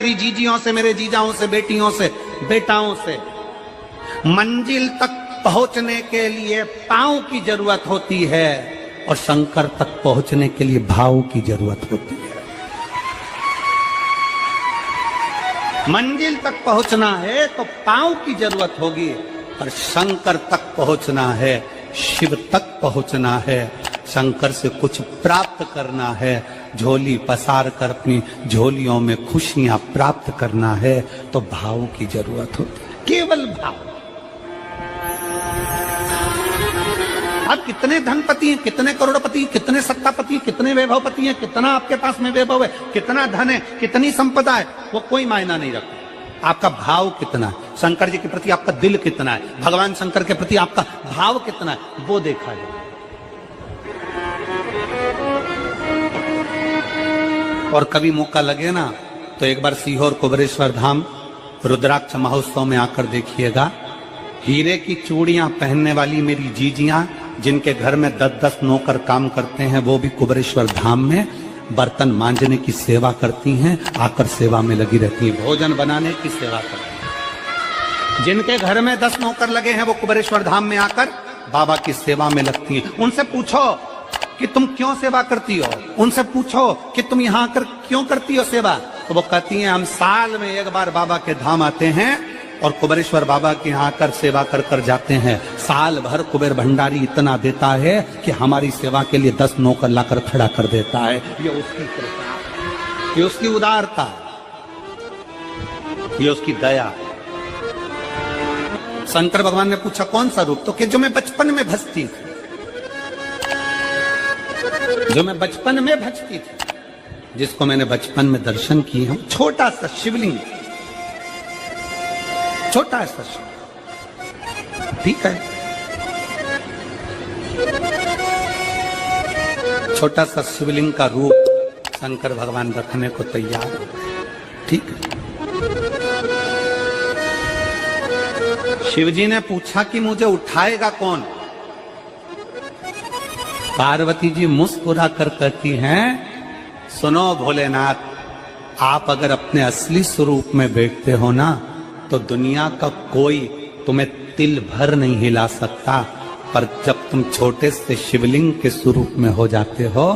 मेरी जीजियों से, मेरे जीजाओं से, बेटियों से, बेटाओं से। मंजिल तक पहुंचने के लिए पांव की जरूरत होती है और शंकर तक पहुंचने के लिए भाव की जरूरत होती है। मंजिल तक पहुंचना है तो पांव की जरूरत होगी, और शंकर तक पहुंचना है, शिव तक पहुंचना है, शंकर से कुछ प्राप्त करना है, झोली पसार कर अपनी झोलियों में खुशियां प्राप्त करना है, तो भाव की जरूरत होती है, केवल भाव। आप कितने धनपति हैं, कितने करोड़पति, कितने सत्तापति, कितने वैभवपति हैं, कितना आपके पास में वैभव है, कितना धन है, कितनी संपदा है, वो कोई मायना नहीं रखता। आपका भाव कितना है, शंकर जी के प्रति आपका दिल कितना है, भगवान शंकर के प्रति आपका भाव कितना है, वो देखा जाए। और कभी मौका लगे ना तो एक बार सीहोर कुबरेश्वर धाम रुद्राक्ष महोत्सव में आकर देखिएगा। हीरे की चूड़ियां पहनने वाली मेरी जीजियां, जिनके घर में 10-10 नौकर काम करते हैं, वो भी कुबरेश्वर धाम में बर्तन मांजने की सेवा करती हैं, आकर सेवा में लगी रहती हैं, भोजन बनाने की सेवा करती हैं। जिनके घर में 10 नौकर लगे हैं, वो कुबरेश्वर धाम में आकर बाबा की सेवा में लगती हैं। उनसे पूछो कि तुम क्यों सेवा करती हो, उनसे पूछो कि तुम यहाँ आकर क्यों करती हो सेवा, तो वो कहती हैं हम साल में एक बार बाबा के धाम आते हैं और कुबरेश्वर बाबा के यहाँ आकर सेवा कर कर जाते हैं। साल भर कुबेर भंडारी इतना देता है कि हमारी सेवा के लिए 10 नौकर लाकर खड़ा कर देता है। ये उसकी कृपा, ये उसकी उदारता, ये उसकी दया। शंकर भगवान ने पूछा कौन सा रूप, तो कि जो मैं बचपन में भजती थी, जो मैं बचपन में भजती थी, जिसको मैंने बचपन में दर्शन किए हैं, छोटा सा शिवलिंग, छोटा सा शिवलिंग, ठीक है, छोटा सा शिवलिंग का रूप शंकर भगवान रखने को तैयार हो, ठीक है। शिवजी ने पूछा कि मुझे उठाएगा कौन। पार्वती जी मुस्कुरा कर कहती हैं, सुनो भोलेनाथ, आप अगर अपने असली स्वरूप में बैठते हो ना, तो दुनिया का कोई तुम्हें तिल भर नहीं हिला सकता, पर जब तुम छोटे से शिवलिंग के स्वरूप में हो जाते हो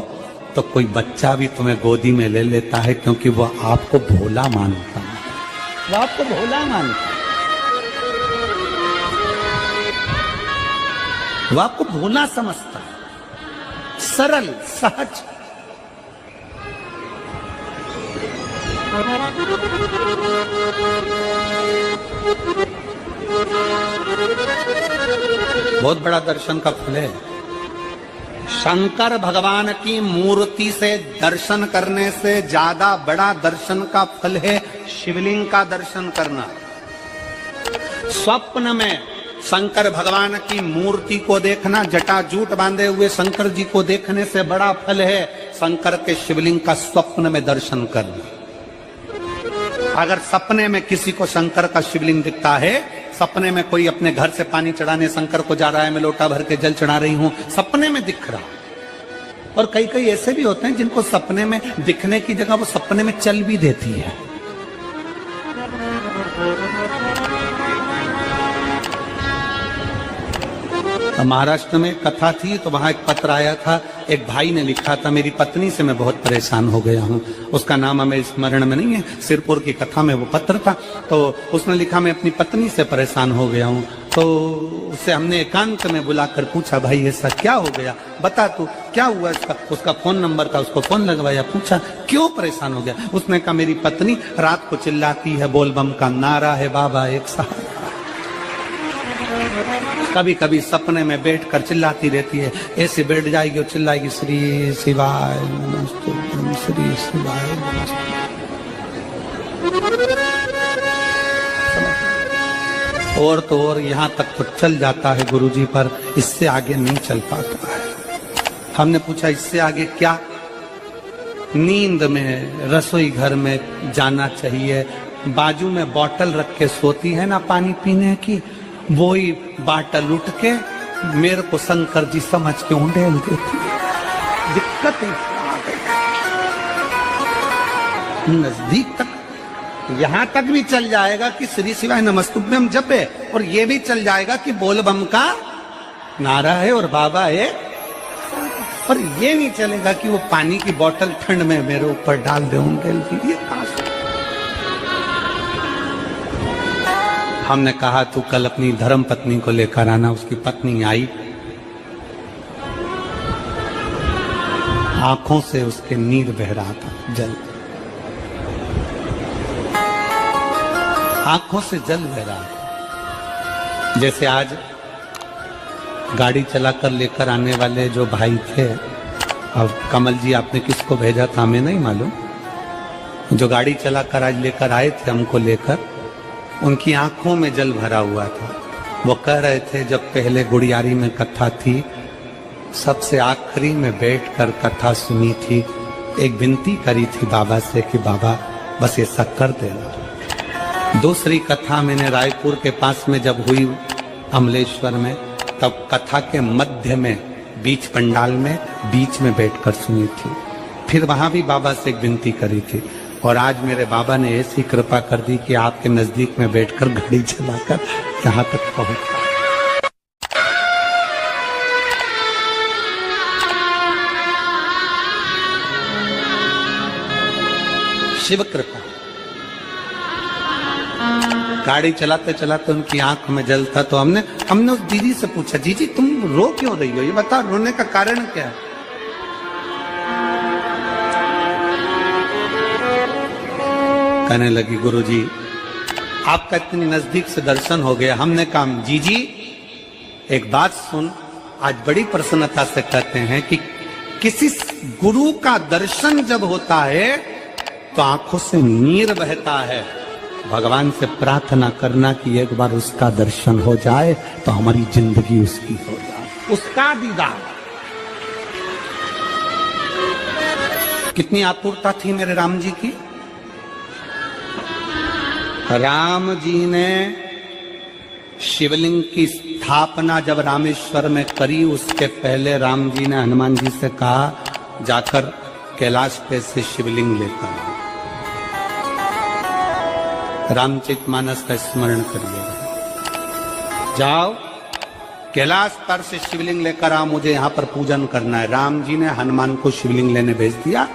तो कोई बच्चा भी तुम्हें गोदी में ले लेता है, क्योंकि वो आपको भोला मानता है, वो आपको भोला मानता है, वो आपको भोला समझता है, सरल सहज। बहुत बड़ा दर्शन का फल है। शंकर भगवान की मूर्ति से दर्शन करने से ज्यादा बड़ा दर्शन का फल है शिवलिंग का दर्शन करना। स्वप्न में शंकर भगवान की मूर्ति को देखना, जटाजूट बांधे हुए शंकर जी को देखने से बड़ा फल है शंकर के शिवलिंग का स्वप्न में दर्शन करना। अगर सपने में किसी को शंकर का शिवलिंग दिखता है, सपने में कोई अपने घर से पानी चढ़ाने शंकर को जा रहा है, मैं लोटा भर के जल चढ़ा रही हूं, सपने में दिख रहा। और कई कई ऐसे भी होते हैं जिनको सपने में दिखने की जगह वो सपने में चल भी देती है। महाराष्ट्र में कथा थी, तो वहां एक पत्र आया था, एक भाई ने लिखा था, मेरी पत्नी से मैं बहुत परेशान हो गया हूं। उसका नाम हमें स्मरण में नहीं है, सिरपुर की कथा में वो पत्र था। तो उसने लिखा मैं अपनी पत्नी से परेशान हो गया हूं। तो उससे हमने एकांत में बुलाकर पूछा, भाई ऐसा क्या हो गया, बता तू क्या हुआ। उसका फोन नंबर था, उसको फोन लगवाया, पूछा क्यों परेशान हो गया। उसने कहा मेरी पत्नी रात को चिल्लाती है, बोल बम का नारा है बाबा एक सहारा। कभी कभी सपने में बैठकर चिल्लाती रहती है, ऐसे बैठ जाएगी और चिल्लाएगी श्री शिवाय नमस्तुभ्यं, श्री शिवाय नमस्तुभ्यं। और तो और यहाँ तक तो चल जाता है गुरुजी, पर इससे आगे नहीं चल पाता है। हमने पूछा इससे आगे क्या। नींद में रसोई घर में जाना चाहिए, बाजू में बोतल रख के सोती है ना पानी पीने की, वो ही बाटल उठ के मेरे को शंकर जी समझ के उंडेल देती है। दिक्कत है, नजदीक तक यहां तक भी चल जाएगा कि श्री शिवाय नमस्तुभ्यम जप है, और ये भी चल जाएगा कि बोल बम का नारा है और बाबा है। पर ये नहीं चलेगा कि वो पानी की बोतल ठंड में मेरे ऊपर डाल दे उनके लिए। हमने कहा तू कल अपनी धर्म पत्नी को लेकर आना। उसकी पत्नी आई, आंखों से उसके नीर बह रहा था, जल, आंखों से जल बह रहा था। जैसे आज गाड़ी चलाकर लेकर आने वाले जो भाई थे, अब कमल जी आपने किसको भेजा था हमें नहीं मालूम, जो गाड़ी चलाकर आज लेकर आए थे हमको लेकर, उनकी आंखों में जल भरा हुआ था। वो कह रहे थे जब पहले गुड़ियारी में कथा थी, सबसे आखिरी में बैठकर कथा सुनी थी, एक विनती करी थी बाबा से कि बाबा बस ये सब कर देना। दूसरी कथा मैंने रायपुर के पास में जब हुई अमलेश्वर में, तब कथा के मध्य में बीच पंडाल में बीच में बैठकर सुनी थी। फिर वहां भी बाबा से एक विनती करी थी, और आज मेरे बाबा ने ऐसी कृपा कर दी कि आपके नजदीक में बैठकर गाड़ी चलाकर यहाँ तक पहुंचा। शिव कृपा। गाड़ी चलाते चलाते उनकी आंख में जल था, तो हमने उस दीदी से पूछा, जीजी तुम रो क्यों रही हो, ये बता, रोने का कारण क्या है? कहने लगी गुरुजी आपका इतनी नजदीक से दर्शन हो गया। हमने कहा जीजी एक बात सुन, आज बड़ी प्रसन्नता से कहते हैं कि किसी गुरु का दर्शन जब होता है तो आंखों से नीर बहता है। भगवान से प्रार्थना करना कि एक बार उसका दर्शन हो जाए तो हमारी जिंदगी उसकी हो जाए, उसका दीदार। कितनी आतुरता थी मेरे राम जी की। राम जी ने शिवलिंग की स्थापना जब रामेश्वर में करी, उसके पहले राम जी ने हनुमान जी से कहा जाकर कैलाश पे से शिवलिंग लेकर आओ। रामचरितमानस का स्मरण करिए, जाओ कैलाश पर से शिवलिंग लेकर आओ, मुझे यहाँ पर पूजन करना है। राम जी ने हनुमान को शिवलिंग लेने भेज दिया।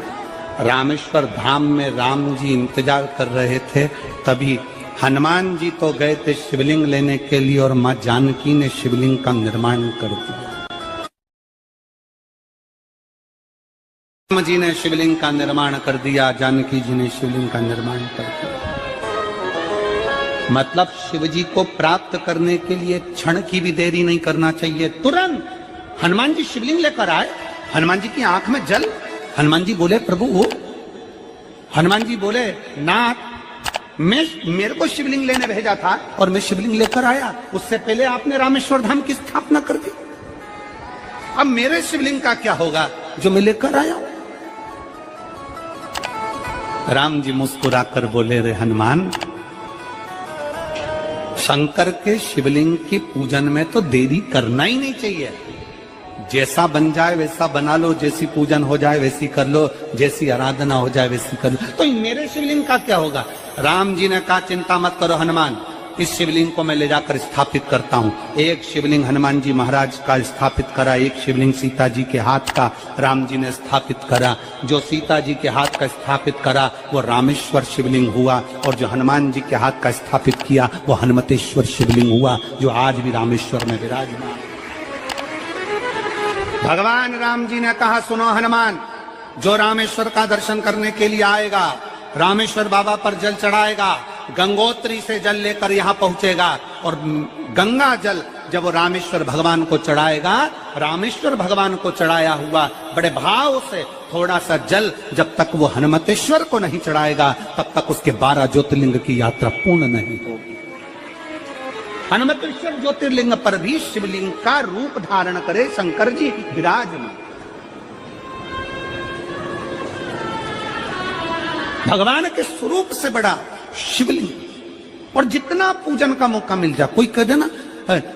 रामेश्वर धाम में राम जी इंतजार कर रहे थे, तभी हनुमान जी तो गए थे शिवलिंग लेने के लिए, और मां जानकी ने शिवलिंग का निर्माण कर दिया। राम जी ने शिवलिंग का निर्माण कर दिया, जानकी जी ने शिवलिंग का निर्माण कर दिया। मतलब शिव जी को प्राप्त करने के लिए क्षण की भी देरी नहीं करना चाहिए। तुरंत हनुमान जी शिवलिंग लेकर आए, हनुमान जी की आंख में जल। हनुमान जी बोले प्रभु वो, हनुमान जी बोले नाथ मेरे को शिवलिंग लेने भेजा था और मैं शिवलिंग लेकर आया, उससे पहले आपने रामेश्वर धाम की स्थापना कर दी। अब मेरे शिवलिंग का क्या होगा जो मैं लेकर आया? राम जी मुस्कुराकर बोले रे हनुमान, शंकर के शिवलिंग की पूजन में तो देरी करना ही नहीं चाहिए। जैसा बन जाए वैसा बना लो, जैसी पूजन हो जाए वैसी कर लो, जैसी आराधना हो जाए वैसी कर लो। तो मेरे शिवलिंग का क्या होगा? राम जी ने कहा चिंता मत करो हनुमान, इस शिवलिंग को मैं ले जाकर स्थापित करता हूँ। एक शिवलिंग हनुमान जी महाराज का स्थापित करा, एक शिवलिंग सीता जी के हाथ का राम जी ने स्थापित करा। जो सीता जी के हाथ का स्थापित करा वो रामेश्वर शिवलिंग हुआ, और जो हनुमान जी के हाथ का स्थापित किया वो हनुमतेश्वर शिवलिंग हुआ, जो आज भी रामेश्वर में विराजमान। भगवान राम जी ने कहा सुनो हनुमान, जो रामेश्वर का दर्शन करने के लिए आएगा, रामेश्वर बाबा पर जल चढ़ाएगा, गंगोत्री से जल लेकर यहाँ पहुंचेगा, और गंगा जल जब वो रामेश्वर भगवान को चढ़ाएगा, रामेश्वर भगवान को चढ़ाया हुआ बड़े भाव से थोड़ा सा जल जब तक वो हनुमतेश्वर को नहीं चढ़ाएगा तब तक उसके 12 ज्योतिर्लिंग की यात्रा पूर्ण नहीं होगी। हनुमतेश्वर ज्योतिर्लिंग पर भी शिवलिंग का रूप धारण करे शंकर जी विराजमान। भगवान के स्वरूप से बड़ा शिवलिंग, और जितना पूजन का मौका मिल जाए, कोई कह दे ना,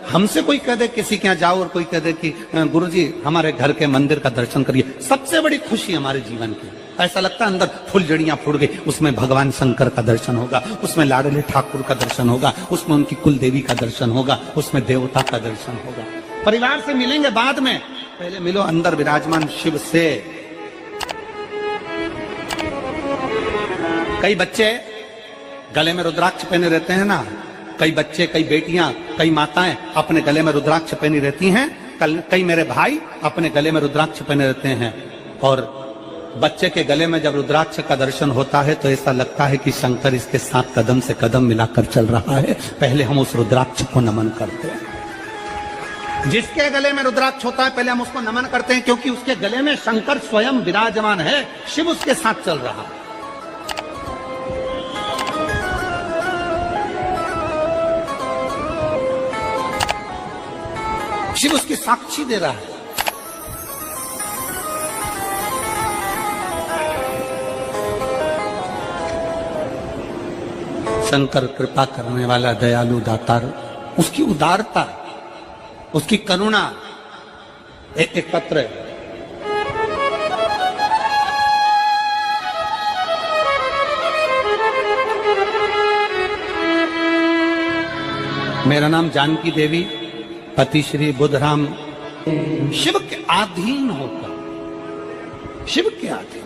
हमसे कोई कह दे किसी के यहाँ जाओ और कोई कह दे कि गुरुजी हमारे घर के मंदिर का दर्शन करिए, सबसे बड़ी खुशी हमारे जीवन की। ऐसा लगता है अंदर फुलझड़ियां फूट गई। उसमें भगवान शंकर का दर्शन होगा, उसमें लाडले ठाकुर का दर्शन होगा, उसमें उनकी कुल देवी का दर्शन होगा, उसमें देवता का दर्शन होगा। परिवार से मिलेंगे बाद में, पहले मिलो अंदर विराजमान शिव से। कई बच्चे गले में रुद्राक्ष पहने रहते हैं ना, कई बच्चे, कई बेटियां, कई माताएं अपने गले में रुद्राक्ष पहनी रहती हैं। कई मेरे भाई अपने गले में रुद्राक्ष पहने रहते हैं। और बच्चे के गले में जब रुद्राक्ष का दर्शन होता है तो ऐसा लगता है कि शंकर इसके साथ कदम से कदम मिलाकर चल रहा है। पहले हम उस रुद्राक्ष को नमन करते हैं। जिसके गले में रुद्राक्ष होता है पहले हम उसको नमन करते हैं, क्योंकि उसके गले में शंकर स्वयं विराजमान है, शिव उसके साथ चल रहा है। शिव उसकी साक्षी दे रहा है। शंकर कृपा करने वाला, दयालु, दातार, उसकी उदारता, उसकी करुणा एक पत्र है। मेरा नाम जानकी देवी, पति श्री बुद्धराम, शिव के अधीन होकर, शिव के अधीन।